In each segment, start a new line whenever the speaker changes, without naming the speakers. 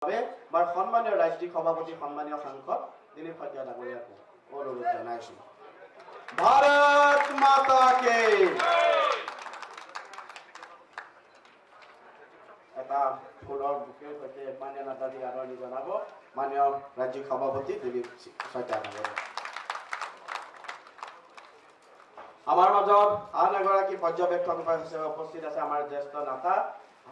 মই সন্মানীয় ৰাজ্যিক সভাপতি সন্মানীয় সাংসদ দিলীপ শইকীয়া ডাঙৰীয়াকো অনুৰোধ জনাইছো। ভাৰত মাতা কি এটা ফুলৰ বুকেৰ সৈতে মাননীয় নেতাজীক আদৰণি জনাব মাননীয় ৰাজ্যিক সভাপতি দিলীপ শইকীয়া ডাঙৰীয়া। আমাৰ মাজত আন এগৰাকী পৰ্যবেক্ষক হিচাপে উপস্থিত আছে আমাৰ জ্যেষ্ঠ নেতা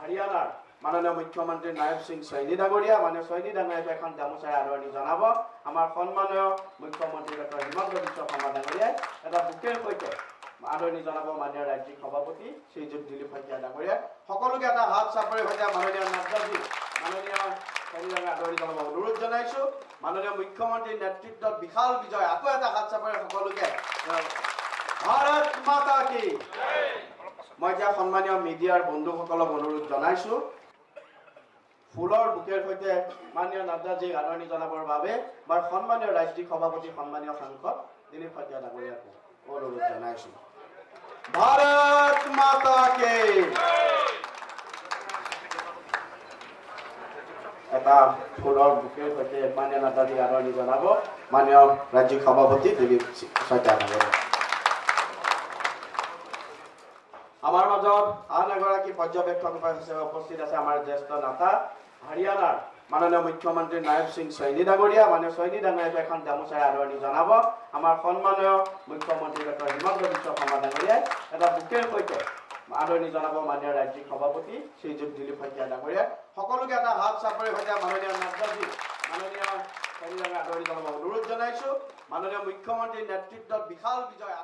হাৰিয়ানাৰ মাননীয় মুখ্যমন্ত্ৰী নায়ব সিং চৈনী ডাঙৰীয়া। মাননীয় চৈনী ডাঙৰীয়াক এখন গামোচাৰে আদৰণি জনাব আমাৰ সন্মানীয় মুখ্যমন্ত্ৰী ডক্টৰ হিমন্ত বিশ্ব শৰ্মা ডাঙৰীয়াই এটা বুকেৰ সৈতে আদৰণি জনাব মাননীয় ৰাজ্যিক সভাপতি শ্ৰীযুত দিলীপ শইকীয়া ডাঙৰীয়াই। সকলোকে এটা হাত চাপৰি সৈতে মাননীয় নেতাজী মাননীয় চৈনী ডাঙৰীয়াক আদৰণি জনাব অনুৰোধ জনাইছো। মাননীয় মুখ্যমন্ত্ৰীৰ নেতৃত্বত বিশাল বিজয়। আকৌ এটা হাত চাপৰি সকলোকে ভাৰত মাতা কি। মই এতিয়া সন্মানীয় মিডিয়াৰ বন্ধুসকলক অনুৰোধ জনাইছো ফুলৰ বুকেৰ সৈতে মাননীয় নেতাজীক আদৰণি জনাবৰ বাবে মই সন্মানীয় ৰাজ্যিক সভাপতি সন্মানীয় সাংসদ দিলীপ শইকীয়া ডাঙৰীয়াকো অনুৰোধ জনাইছো। ভাৰত মাতা কি। এটা ফুলৰ বুকেৰ সৈতে মাননীয় নেতাজীক আদৰণি জনাব মাননীয় ৰাজ্যিক সভাপতি দিলীপ শইকীয়া ডাঙৰীয়া। আমাৰ মাজত আন এগৰাকী পৰ্যবেক্ষক হিচাপে উপস্থিত আছে আমাৰ জ্যেষ্ঠ নেতা হাৰিয়ানাৰ মাননীয় মুখ্যমন্ত্ৰী নায়ব সিং চৈনী ডাঙৰীয়া। মাননীয় চৈনী ডাঙৰীয়াক এখন গামোচাৰে আদৰণি জনাব আমাৰ সন্মানীয় মুখ্যমন্ত্ৰী ডক্টৰ হিমন্ত বিশ্ব শৰ্মা ডাঙৰীয়াই এটা বুকেৰ সৈতে আদৰণি জনাব মাননীয় ৰাজ্যিক সভাপতি শ্ৰীযুত দিলীপ শইকীয়া ডাঙৰীয়াই। সকলোকে এটা হাত চাপৰি সৈতে মাননীয় নেতাজী মাননীয় চৈনী ডাঙৰীয়াক আদৰণি জনাব অনুৰোধ জনাইছো। মাননীয় মুখ্যমন্ত্ৰীৰ নেতৃত্বত বিশাল বিজয়।